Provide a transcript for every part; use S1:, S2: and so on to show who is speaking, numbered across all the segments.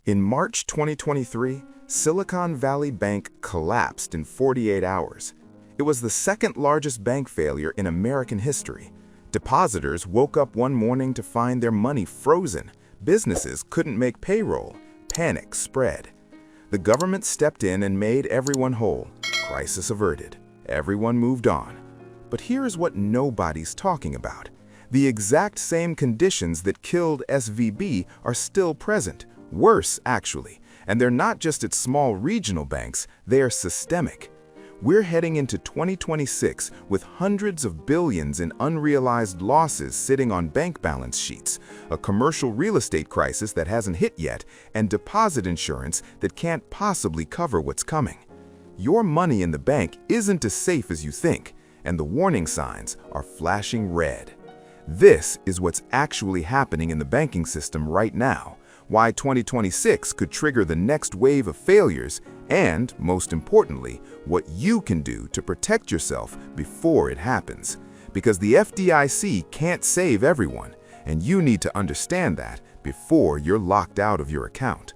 S1: In March 2023, Silicon Valley Bank collapsed in 48 hours. It was the second largest bank failure in American history. Depositors woke up one morning to find their money frozen. Businesses couldn't make payroll. Panic spread. The government stepped in and made everyone whole. Crisis averted. Everyone moved on. But here's what nobody's talking about. The exact same conditions that killed SVB are still present. Worse, actually. And they're not just at small regional banks, they are systemic. We're heading into 2026 with hundreds of billions in unrealized losses sitting on bank balance sheets, a commercial real estate crisis that hasn't hit yet, and deposit insurance that can't possibly cover what's coming. Your money in the bank isn't as safe as you think, and the warning signs are flashing red. This is what's actually happening in the banking system right now. Why 2026 could trigger the next wave of failures, and, most importantly, what you can do to protect yourself before it happens. Because the FDIC can't save everyone, and you need to understand that before you're locked out of your account.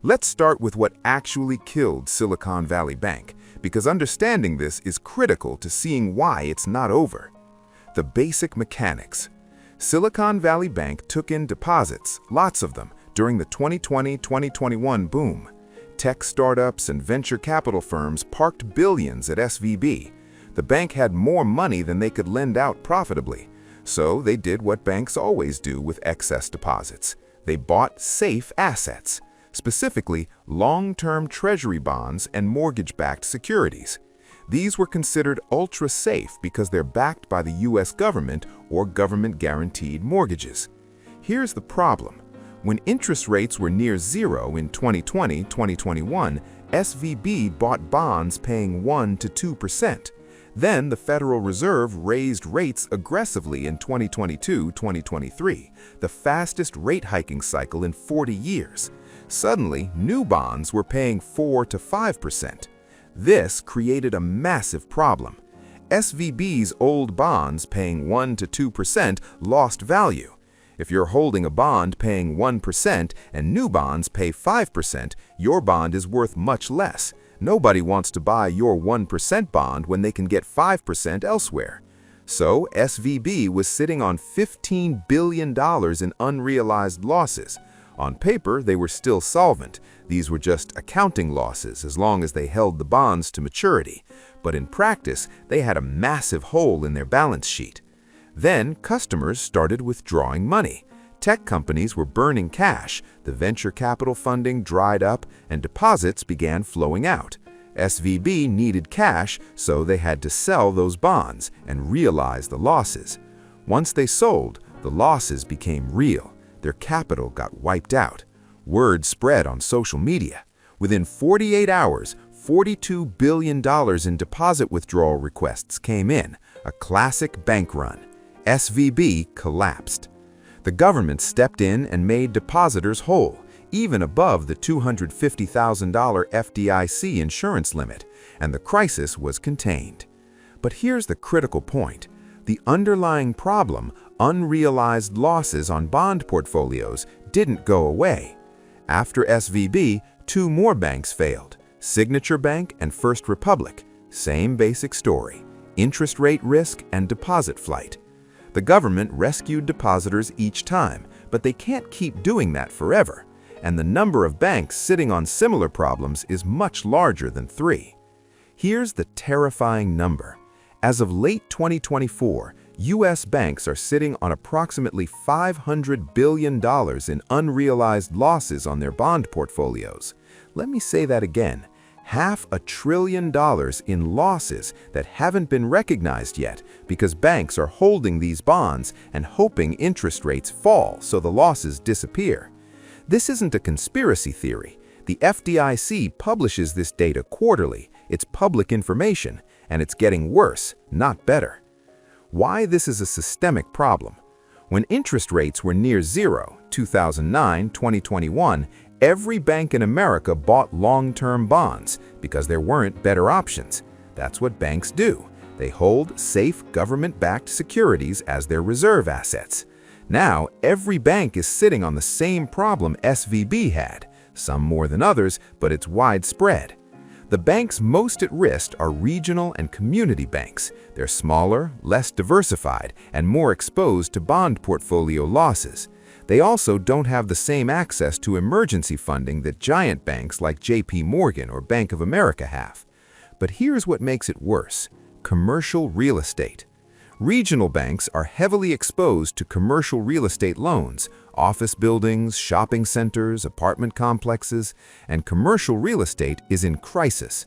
S1: Let's start with what actually killed Silicon Valley Bank, because understanding this is critical to seeing why it's not over. The basic mechanics. Silicon Valley Bank took in deposits, lots of them, during the 2020-2021 boom. Tech startups and venture capital firms parked billions at SVB. The bank had more money than they could lend out profitably. So they did what banks always do with excess deposits. They bought safe assets, specifically long-term treasury bonds and mortgage-backed securities. These were considered ultra-safe because they're backed by the US government or government-guaranteed mortgages. Here's the problem. When interest rates were near zero in 2020-2021, SVB bought bonds paying 1 to 2%. Then the Federal Reserve raised rates aggressively in 2022-2023, the fastest rate hiking cycle in 40 years. Suddenly, new bonds were paying 4 to 5%. This created a massive problem. SVB's old bonds paying 1 to 2% lost value. If you're holding a bond paying 1% and new bonds pay 5%, your bond is worth much less. Nobody wants to buy your 1% bond when they can get 5% elsewhere. So SVB was sitting on $15 billion in unrealized losses. On paper, they were still solvent. These were just accounting losses as long as they held the bonds to maturity. But in practice, they had a massive hole in their balance sheet. Then customers started withdrawing money. Tech companies were burning cash, the venture capital funding dried up, and deposits began flowing out. SVB needed cash, so they had to sell those bonds and realize the losses. Once they sold, the losses became real. Their capital got wiped out. Word spread on social media. Within 48 hours, $42 billion in deposit withdrawal requests came in, a classic bank run. SVB collapsed. The government stepped in and made depositors whole, even above the $250,000 FDIC insurance limit, and the crisis was contained. But here's the critical point. The underlying problem, unrealized losses on bond portfolios, didn't go away. After SVB, two more banks failed, Signature Bank and First Republic. Same basic story, interest rate risk and deposit flight. The government rescued depositors each time, but they can't keep doing that forever, and the number of banks sitting on similar problems is much larger than 3. Here's the terrifying number. As of late 2024, U.S. banks are sitting on approximately $500 billion in unrealized losses on their bond portfolios. Let me say that again. $500 billion in losses that haven't been recognized yet because banks are holding these bonds and hoping interest rates fall so the losses disappear. This isn't a conspiracy theory. The FDIC publishes this data quarterly. It's public information, and it's getting worse, not better. Why this is a systemic problem? When interest rates were near zero, 2009-2021, every bank in America bought long-term bonds because there weren't better options. That's what banks do. They hold safe government-backed securities as their reserve assets. Now, every bank is sitting on the same problem SVB had. some more than others, but it's widespread. The banks most at risk are regional and community banks. They're smaller, less diversified, and more exposed to bond portfolio losses. They also don't have the same access to emergency funding that giant banks like JP Morgan or Bank of America have. But here's what makes it worse: commercial real estate. Regional banks are heavily exposed to commercial real estate loans, office buildings, shopping centers, apartment complexes, and commercial real estate is in crisis.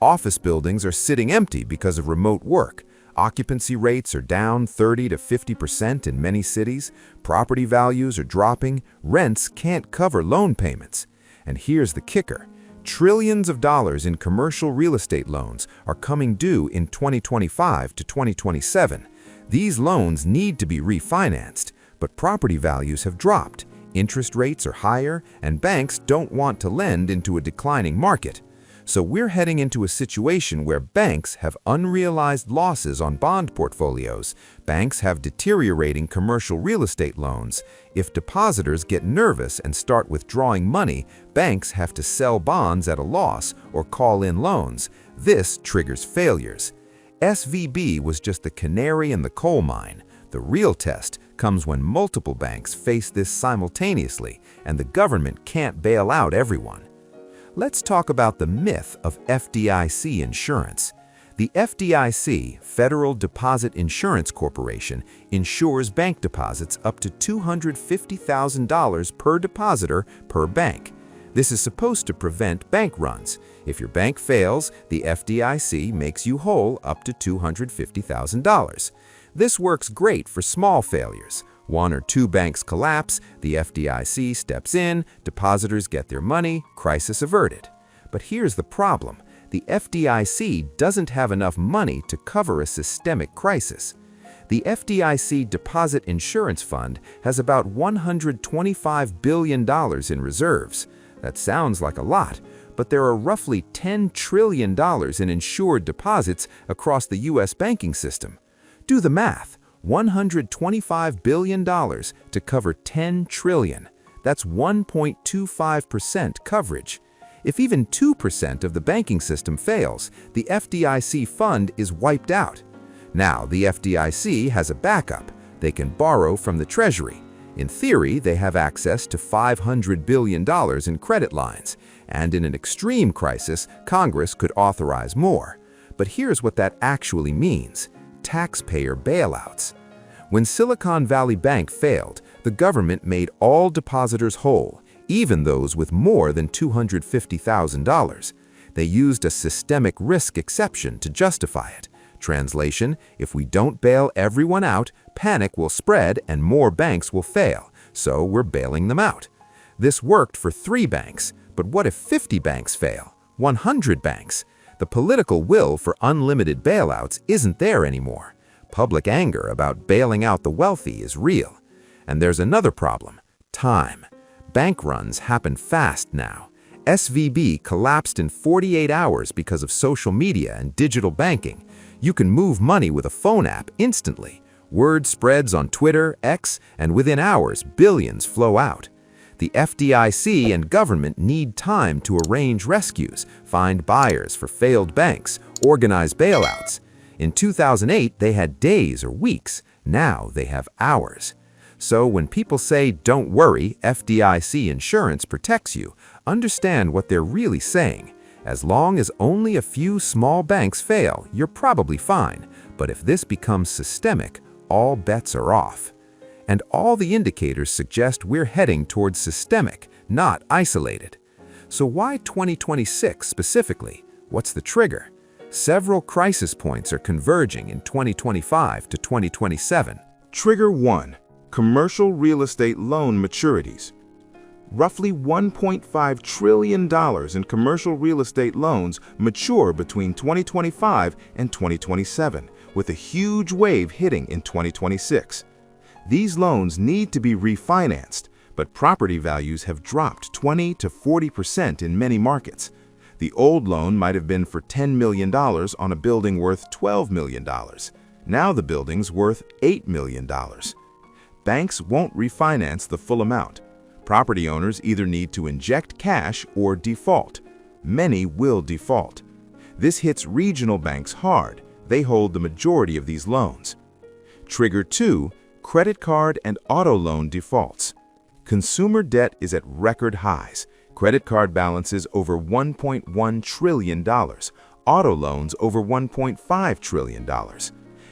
S1: Office buildings are sitting empty because of remote work. Occupancy rates are down 30 to 50% in many cities. Property values are dropping. Rents can't cover loan payments. And here's the kicker: trillions of dollars in commercial real estate loans are coming due in 2025 to 2027. These loans need to be refinanced, but property values have dropped, interest rates are higher, and banks don't want to lend into a declining market. So we're heading into a situation where banks have unrealized losses on bond portfolios. Banks have deteriorating commercial real estate loans. If depositors get nervous and start withdrawing money, banks have to sell bonds at a loss or call in loans. This triggers failures. SVB was just the canary in the coal mine. The real test comes when multiple banks face this simultaneously and the government can't bail out everyone. Let's talk about the myth of FDIC insurance. The FDIC, Federal Deposit Insurance Corporation, insures bank deposits up to $250,000 per depositor per bank. This is supposed to prevent bank runs. If your bank fails, the FDIC makes you whole up to $250,000. This works great for small failures. One or two banks collapse, the FDIC steps in, depositors get their money, crisis averted. But here's the problem: the FDIC doesn't have enough money to cover a systemic crisis. The FDIC Deposit Insurance Fund has about $125 billion in reserves. That sounds like a lot, but there are roughly $10 trillion in insured deposits across the U.S. banking system. Do the math. $125 billion to cover $10 trillion. That's 1.25% coverage. If even 2% of the banking system fails, the FDIC fund is wiped out. Now, the FDIC has a backup. They can borrow from the Treasury. In theory, they have access to $500 billion in credit lines, and in an extreme crisis, Congress could authorize more. But here's what that actually means: taxpayer bailouts. When Silicon Valley Bank failed, the government made all depositors whole, even those with more than $250,000. They used a systemic risk exception to justify it. Translation: if we don't bail everyone out, panic will spread and more banks will fail, so we're bailing them out. This worked for 3 banks, but what if 50 banks fail? 100 banks? The political will for unlimited bailouts isn't there anymore. Public anger about bailing out the wealthy is real. And there's another problem: time. Bank runs happen fast now. SVB collapsed in 48 hours because of social media and digital banking. You can move money with a phone app instantly. Word spreads on Twitter, X, and within hours, billions flow out. The FDIC and government need time to arrange rescues, find buyers for failed banks, organize bailouts. In 2008, they had days or weeks. Now they have hours. So when people say, "Don't worry, FDIC insurance protects you," understand what they're really saying. As long as only a few small banks fail, you're probably fine. But if this becomes systemic, all bets are off. And all the indicators suggest we're heading towards systemic, not isolated. So why 2026 specifically? What's the trigger? Several crisis points are converging in 2025 to 2027.
S2: Trigger 1. Commercial real estate loan maturities. Roughly $1.5 trillion in commercial real estate loans mature between 2025 and 2027, with a huge wave hitting in 2026. These loans need to be refinanced, but property values have dropped 20 to 40% in many markets. The old loan might have been for $10 million on a building worth $12 million. Now the building's worth $8 million. Banks won't refinance the full amount. Property owners either need to inject cash or default. Many will default. This hits regional banks hard. They hold the majority of these loans. Trigger 2, credit card and auto loan defaults. Consumer debt is at record highs. Credit card balances over $1.1 trillion. Auto loans over $1.5 trillion.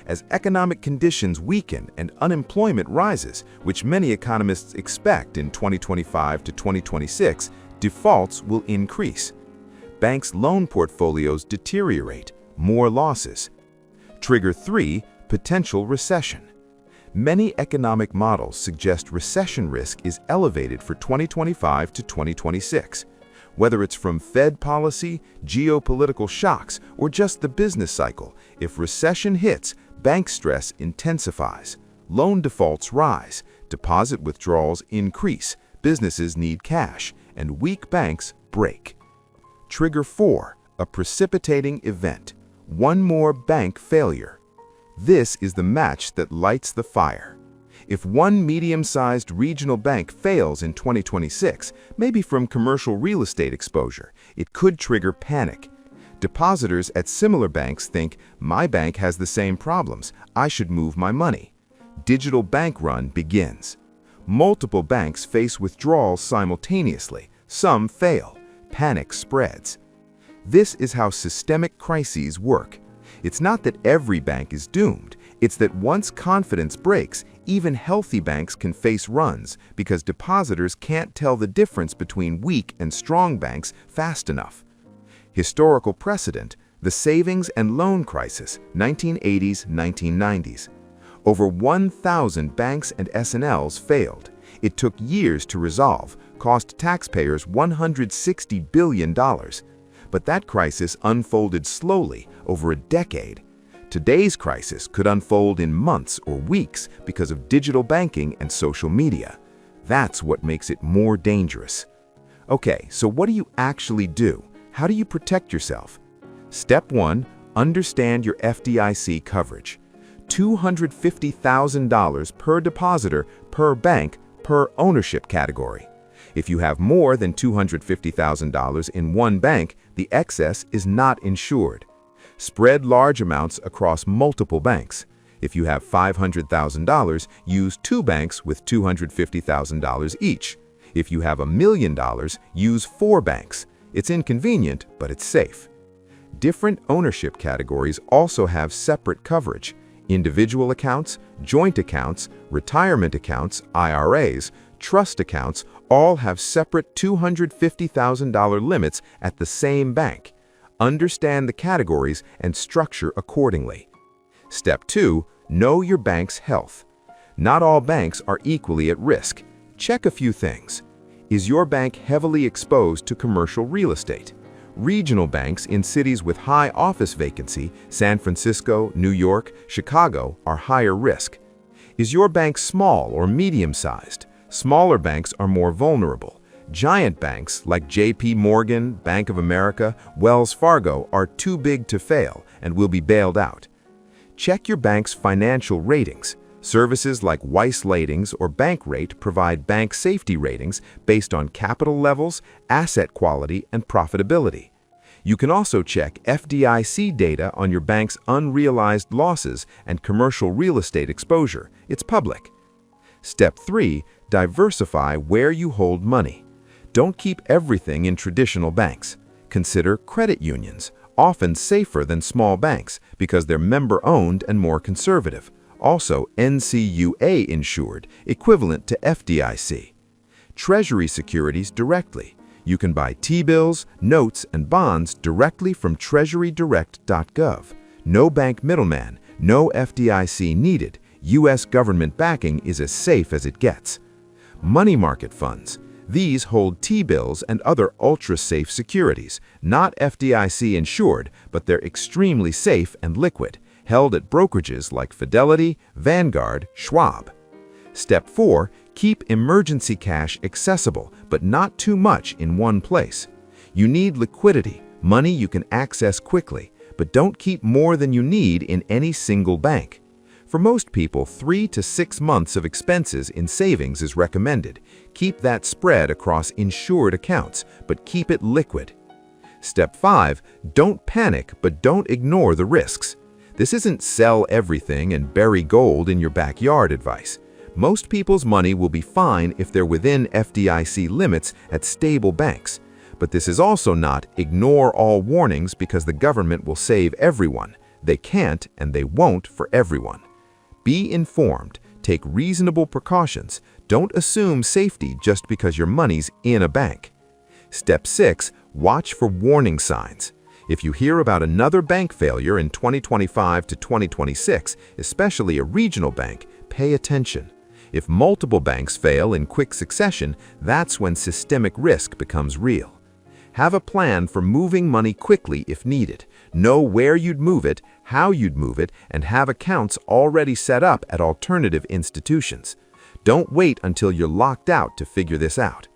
S2: As economic conditions weaken and unemployment rises, which many economists expect in 2025 to 2026, defaults will increase. Banks' loan portfolios deteriorate, more losses. Trigger 3, potential recession. Many economic models suggest recession risk is elevated for 2025 to 2026. Whether it's from Fed policy, geopolitical shocks, or just the business cycle, if recession hits, bank stress intensifies. Loan defaults rise, deposit withdrawals increase, businesses need cash, and weak banks break. Trigger 4, a precipitating event. One more bank failure. This is the match that lights the fire. If one medium-sized regional bank fails in 2026, maybe from commercial real estate exposure, it could trigger panic. Depositors at similar banks think, my bank has the same problems, I should move my money. Digital bank run begins. Multiple banks face withdrawals simultaneously. Some fail. Panic spreads. This is how systemic crises work. It's not that every bank is doomed. It's that once confidence breaks, even healthy banks can face runs because depositors can't tell the difference between weak and strong banks fast enough. Historical precedent, the savings and loan crisis, 1980s, 1990s. Over 1,000 banks and S&Ls failed. It took years to resolve, cost taxpayers $160 billion. But that crisis unfolded slowly over a decade. Today's crisis could unfold in months or weeks because of digital banking and social media. That's what makes it more dangerous. Okay, so what do you actually do? How do you protect yourself? Step 1, understand your FDIC coverage. $250,000 per depositor, per bank, per ownership category. If you have more than $250,000 in one bank, the excess is not insured. Spread large amounts across multiple banks. If you have $500,000, use 2 banks with $250,000 each. If you have $1 million, use 4 banks. It's inconvenient, but it's safe. Different ownership categories also have separate coverage. Individual accounts, joint accounts, retirement accounts, IRAs, trust accounts all have separate $250,000 limits at the same bank. Understand the categories and structure accordingly. Step 2, know your bank's health. Not all banks are equally at risk. Check a few things. Is your bank heavily exposed to commercial real estate? Regional banks in cities with high office vacancy, San Francisco, New York, Chicago, are higher risk. Is your bank small or medium-sized? Smaller banks are more vulnerable. Giant banks like JP Morgan, Bank of America, Wells Fargo are too big to fail and will be bailed out. Check your bank's financial ratings. Services like Weiss Ratings or Bankrate provide bank safety ratings based on capital levels, asset quality, and profitability. You can also check FDIC data on your bank's unrealized losses and commercial real estate exposure. It's public. Step 3, diversify where you hold money. Don't keep everything in traditional banks. Consider credit unions, often safer than small banks because they're member-owned and more conservative. Also NCUA insured, equivalent to FDIC. Treasury securities directly. You can buy T-bills, notes, and bonds directly from treasurydirect.gov. No bank middleman, no FDIC needed. U.S. government backing is as safe as it gets. Money market funds. These hold T-bills and other ultra-safe securities, not FDIC insured, but they're extremely safe and liquid, held at brokerages like Fidelity, Vanguard, Schwab. Step 4, keep emergency cash accessible, but not too much in one place. You need liquidity, money you can access quickly, but don't keep more than you need in any single bank. For most people, 3 to 6 months of expenses in savings is recommended. Keep that spread across insured accounts, but keep it liquid. Step 5. Don't panic, but don't ignore the risks. This isn't sell everything and bury gold in your backyard advice. Most people's money will be fine if they're within FDIC limits at stable banks. But this is also not ignore all warnings because the government will save everyone. They can't and they won't for everyone. Be informed, take reasonable precautions, don't assume safety just because your money's in a bank. Step 6. Watch for warning signs. If you hear about another bank failure in 2025 to 2026, especially a regional bank, pay attention. If multiple banks fail in quick succession, that's when systemic risk becomes real. Have a plan for moving money quickly if needed. Know where you'd move it, how you'd move it, and have accounts already set up at alternative institutions. Don't wait until you're locked out to figure this out.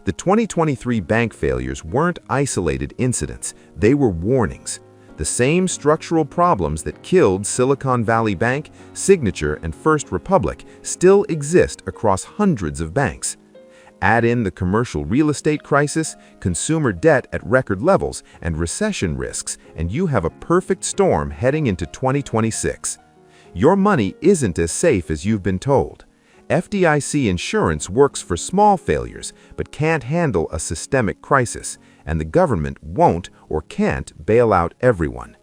S2: The 2023 bank failures weren't isolated incidents, they were warnings. The same structural problems that killed Silicon Valley Bank, Signature, and First Republic still exist across hundreds of banks. Add in the commercial real estate crisis, consumer debt at record levels, and recession risks, and you have a perfect storm heading into 2026. Your money isn't as safe as you've been told. FDIC insurance works for small failures, but can't handle a systemic crisis, and the government won't or can't bail out everyone.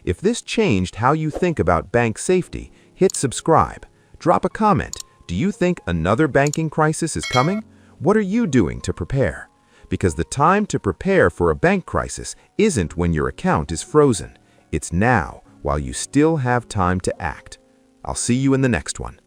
S2: If this changed how you think about bank safety, hit subscribe. Drop a comment. Do you think another banking crisis is coming? What are you doing to prepare? Because the time to prepare for a bank crisis isn't when your account is frozen. It's now, while you still have time to act. I'll see you in the next one.